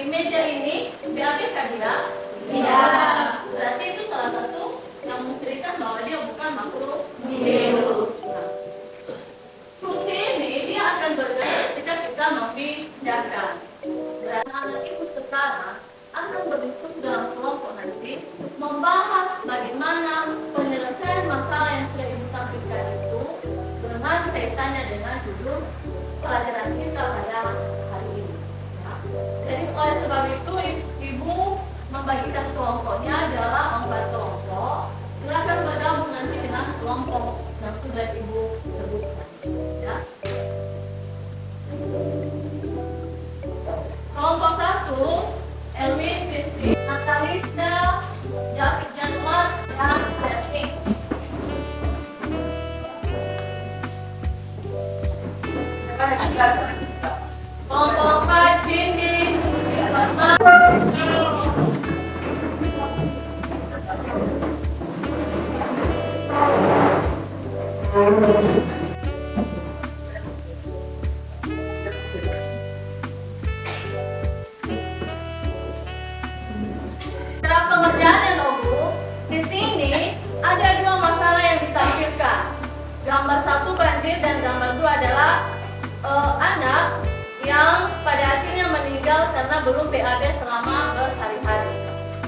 meja ini BAB kan tidak? Tidak. Berarti itu salah satu yang membuktikan bahwa dia bukan makhluk hidup. Fungsi ini dia akan bergerak ketika kita memindahkan. Dan anak ibu sekarang akan berdiskusi dalam kelompok nanti membahas bagaimana penyelesaian masalah yang sudah ibu sampaikan itu dengan kaitannya dengan judul pelajaran kita pada hari ini. Ya. Jadi oleh sebab itu ibu membagikan kelompoknya dalam 4 kelompok. Silakan bergabung nanti dengan kelompok yang sudah ibu sebutkan. Ya. Kelompok 1, Elwin, Fitri, Natalista, David Januar, dan Serling. Kelompok 4, Cindy, Fatma. Dalam pengerjaan Bu, di sini ada 2 masalah yang ditampilkan. Gambar 1 banjir dan gambar 2 adalah anak yang pada akhirnya meninggal karena belum BAB selama berhari-hari.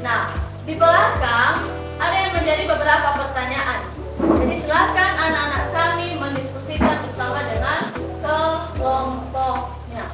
Nah, di belakang ada yang menjadi beberapa pertanyaan. Jadi silakan anak-anak kami mendiskusikan bersama dengan kelompoknya.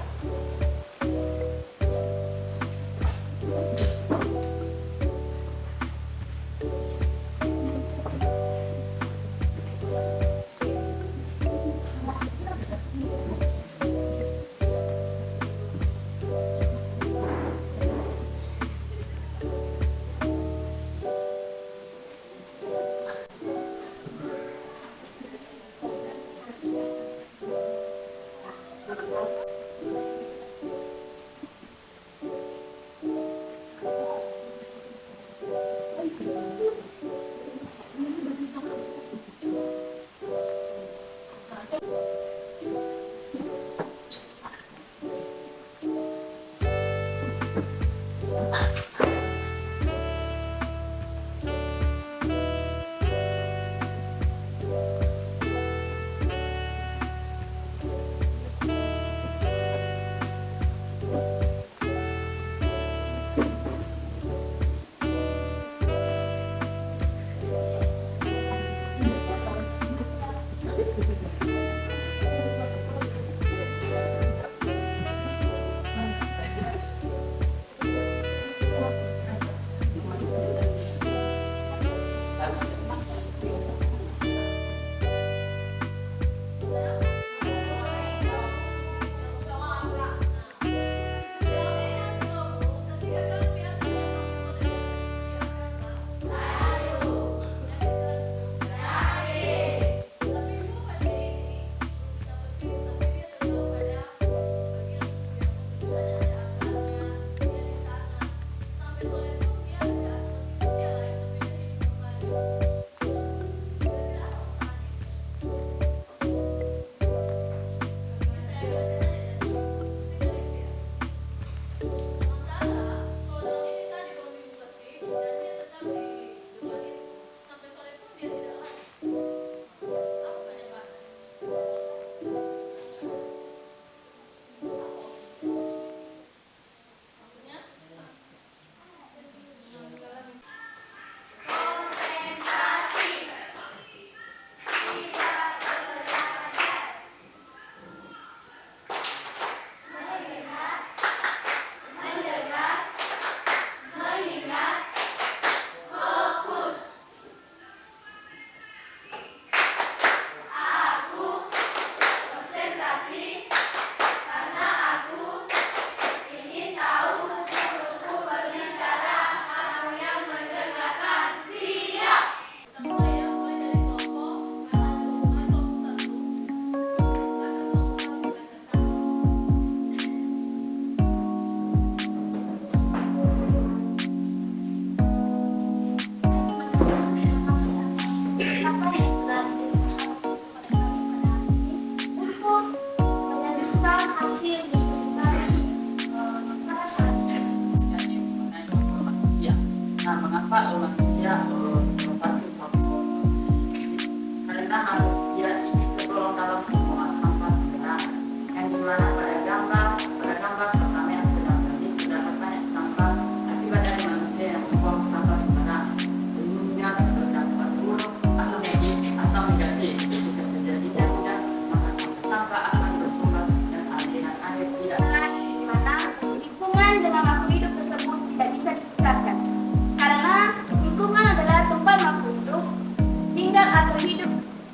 makhluk hidup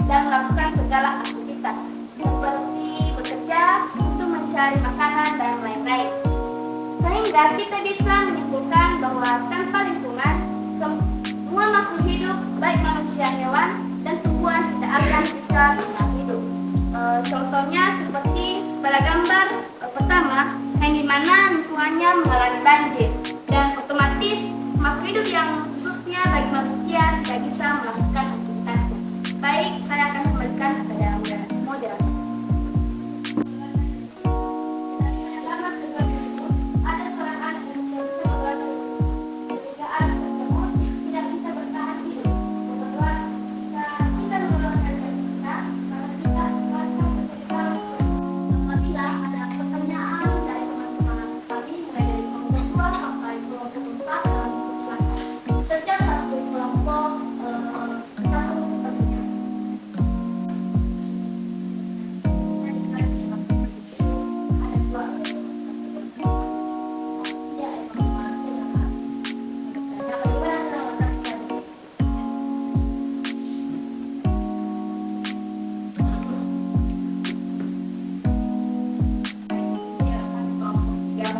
dan melakukan segala aktivitas seperti bekerja untuk mencari makanan dan lain-lain. Sehingga kita bisa menyimpulkan bahwa tanpa lingkungan, semua makhluk hidup, baik manusia, hewan, dan tumbuhan tidak akan bisa bertahan hidup. Contohnya seperti pada gambar pertama, yang dimana lingkungannya mengalami banjir, dan otomatis makhluk hidup yang khususnya bagi manusia tidak bisa melakukan aktivitasnya. Baik, saya akan kembalikan kepada moderator. Setiap satu kelompok satu pertanyaan. Ada dua. Ya,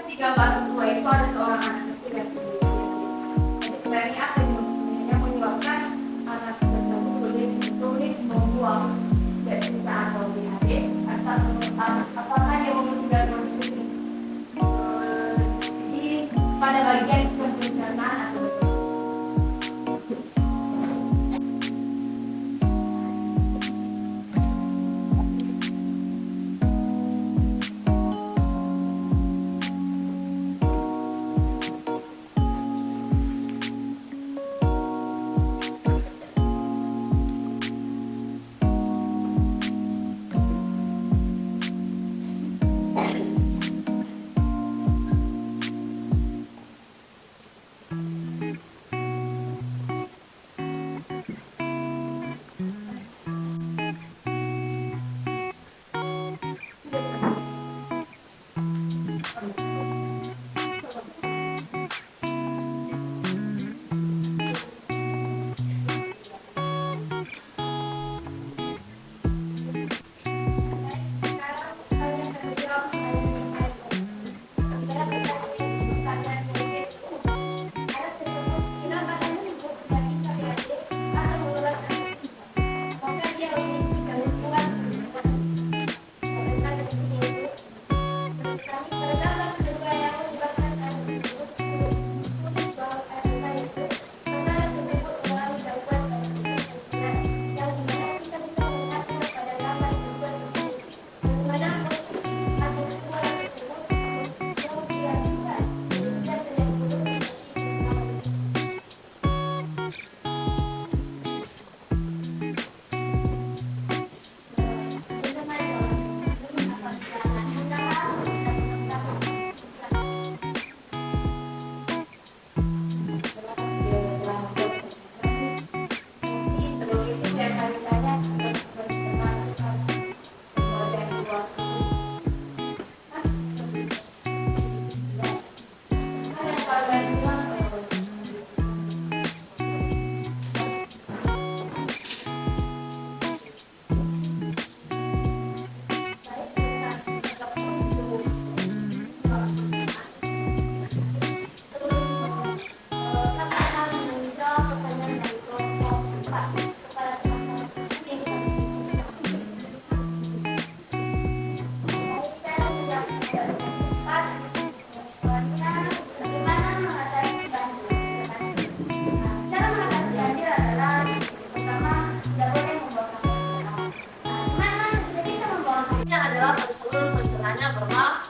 ketika baru tua itu ada seorang anak kecil yang dari apa yang menyebabkan anak tersebut sulit membuang sisa atau BHD atau apakah dia membutuhkan nutrisi di pada bagian sistem pencernaan atau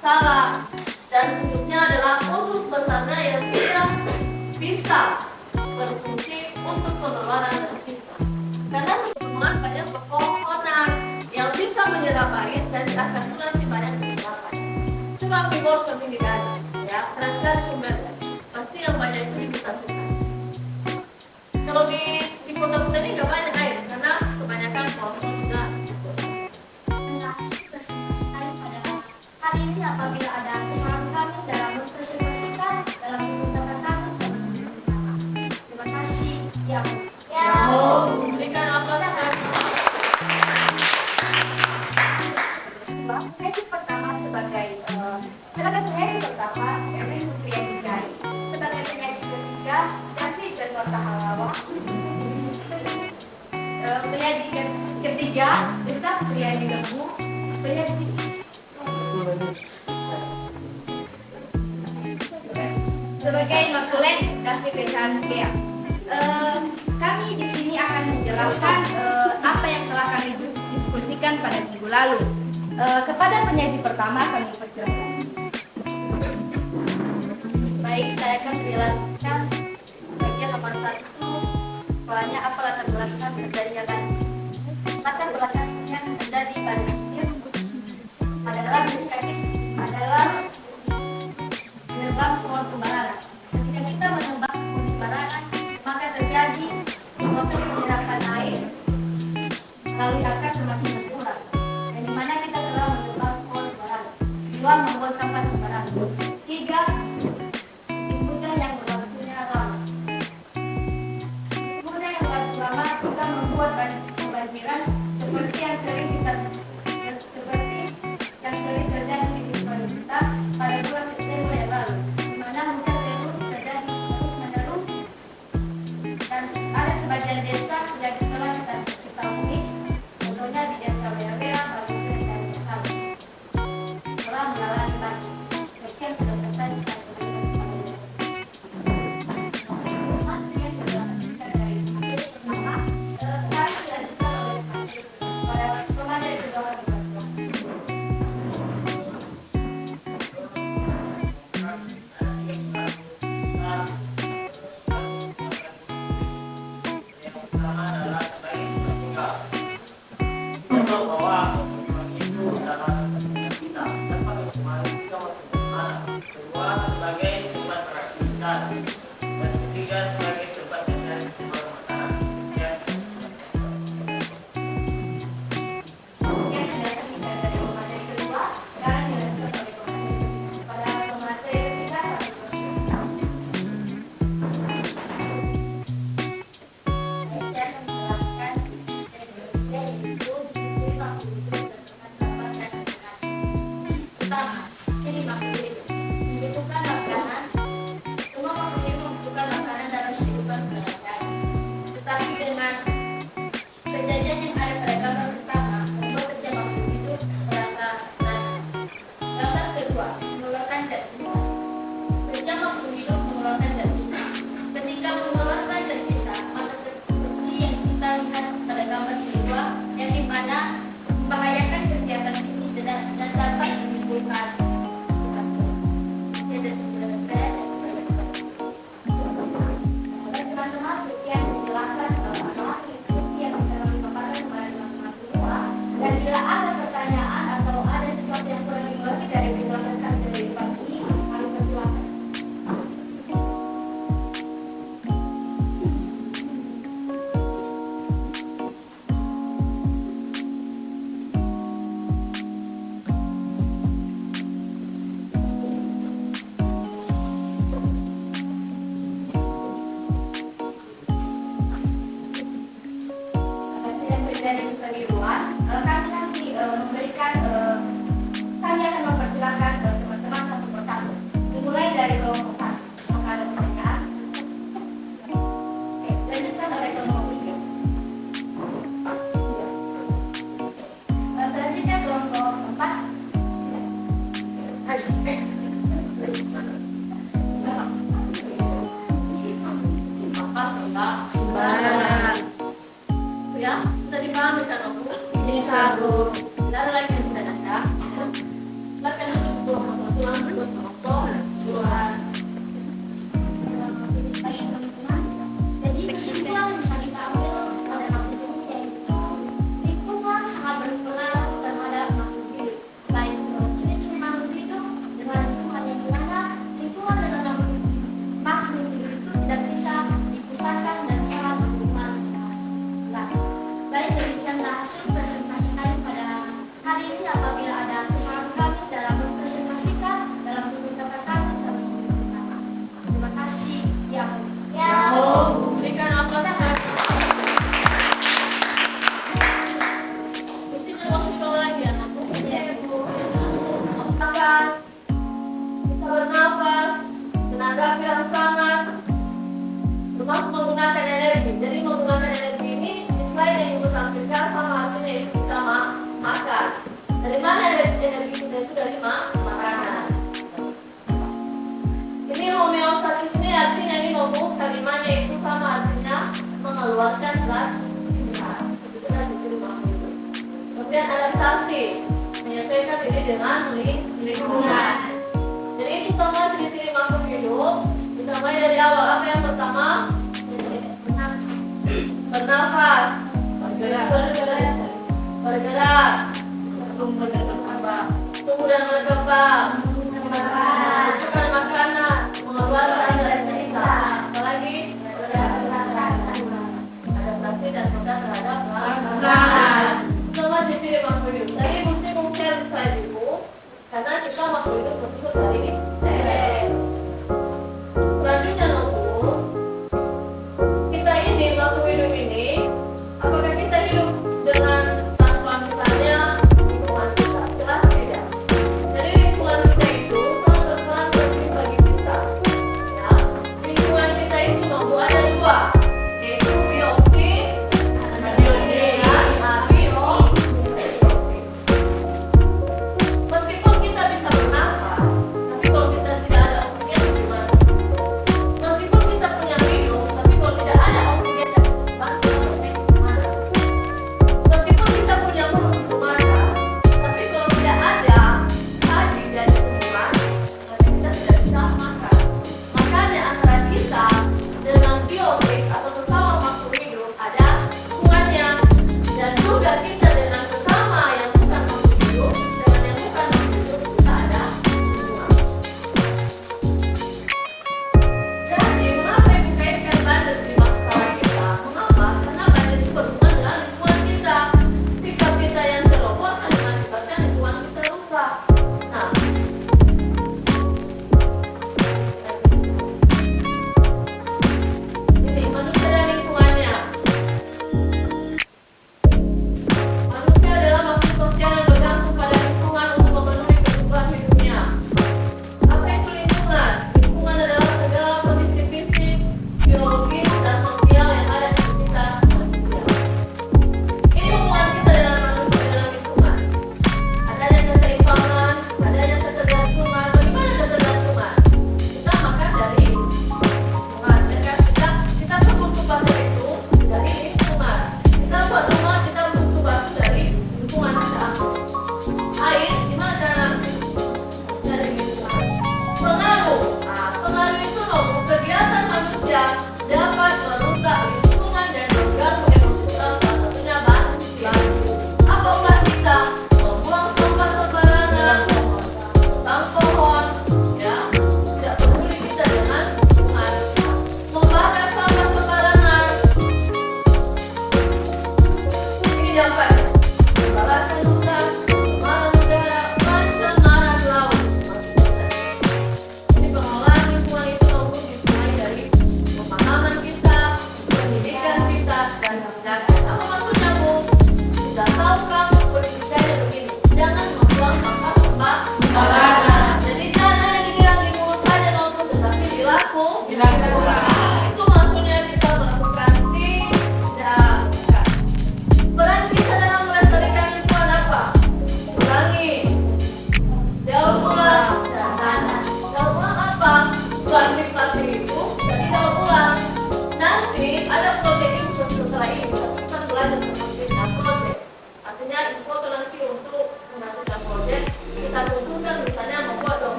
salah, dan khususnya adalah usus besarnya yang tidak bisa berfungsi untuk pengeluaran dan sisa. Karena hubungan banyak pepohonan yang bisa menyerap air dan akan juga banyak kehidupan. Coba kita pendidikan, ya, transfer sumbernya pasti yang banyak itu kita suka. Kalau di kota-kota ini nggak banyak air karena kebanyakan pohon juga. Hari ini apabila ada kesalahan kami dalam mempresentasikan dalam menggunakan kami, terima kasih yang Prinsip pertama sebagai penyaji pertama, Erwin Putri Jai. Sebagai penyaji ketiga, David Januar Tahalawa. Penyaji ketiga, Rista Priadi Lembu. Penyaji sebagai notulen David Bezan Bea. Kami di sini akan menjelaskan apa yang telah kami diskusikan pada minggu lalu. Kepada penyaji pertama kami persilakan. Baik, saya akan menjelaskan bagian nomor 1. Soalnya apa latar belakang terjadinya banjir. Latar belakangnya terjadi banjir adalah menebang pohon sembarangan. Ketika kita menebang pohon sembarangan, maka terjadi proses penyerapan air melalui akar semakin berkurang. Dan di mana kita telah menebang pohon sembarangan. 2. Membuang sampah sembarangan. 3. Hujan yang berlangsungnya lama. Hujan yang berlangsung lama juga membuat kebanjiran seperti yang sering terjadi di lingkungan kita pada 2 September yang lalu, di mana hujan terus terjadi terus-menerus dan ada sebagian desa yang telah kita ketahui, contohnya di desa Bea-Bea, Bagusan, dan Betawi telah mengalami banjir. Sekian sudah selesai kita membahayakan kesehatan fisik dan dapat menimbulkan teman-teman sekian penjelasan masalah diskusi yang bisa kami paparkan kepada teman-teman semua. Dan bila ada pertanyaan atau ada sesuatu yang kurang dimengerti dari penjelasan kami dari depan ini, kami persilakan. Dari peniruan, kami nanti kami akan mempersilahkan teman-teman satu persatu. Dimulai dari kelompok 1, maka ada pertanyaan. Lanjutkan oleh kelompok 3. Selanjutnya kelompok 4. Sembarangan. Ya, sudah dipahami kan Bu? Ini sabu. Tidak ada lagi yang tidak ada. Silakan duduk tulang kelompok 2. Jadi kesimpulan yang bisa kita ambil pada makhluk hidup yaitu lingkungan sangat berpengaruh terhadap makhluk hidup. Baik ciri-ciri makhluk hidup dengan lingkungan yang dimana lingkungan dengan makhluk hidup itu tidak bisa dipisahkan dan sangat berhubungan. Baik, demikianlah hasil presentasi kami pada hari ini. Dari mana energi kita itu? Dari makanan. Ini homeostatis ini artinya ini kalimatnya itu sama artinya mengeluarkan zat sisa. Itu kan diterima itu. Kemudian adaptasi, menyesuaikan diri dengan lingkungan. Jadi itu semua ciri-ciri makhluk hidup. Kita mulai dari awal. Apa yang pertama? Bernafas, bergerak, tumbuh dan berkembang, makan makanan, mengeluarkan zat sisa, apalagi adaptasi dan mudah terhadap lingkungan. Semua ciri-ciri makhluk hidup. Tadi mesti sel sel itu, karena kita makhluk hidup berbentuk dari sel. Selanjutnya nomor, kita ini makhluk hidup ini, apakah kita hidup dengan tanpa misalnya lingkungan kita? Jelas tidak. Jadi lingkungan kita itu sangat berperan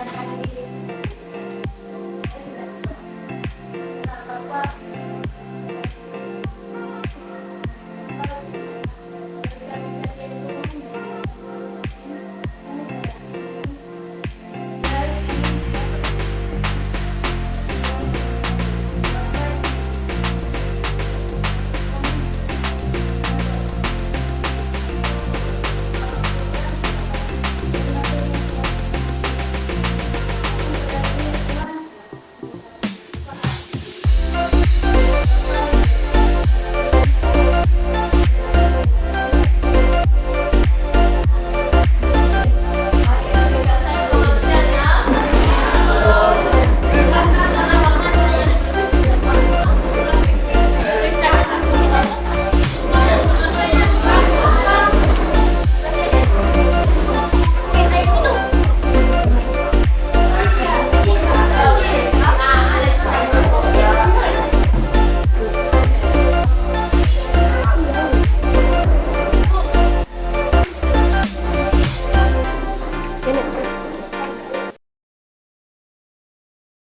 terima kasih.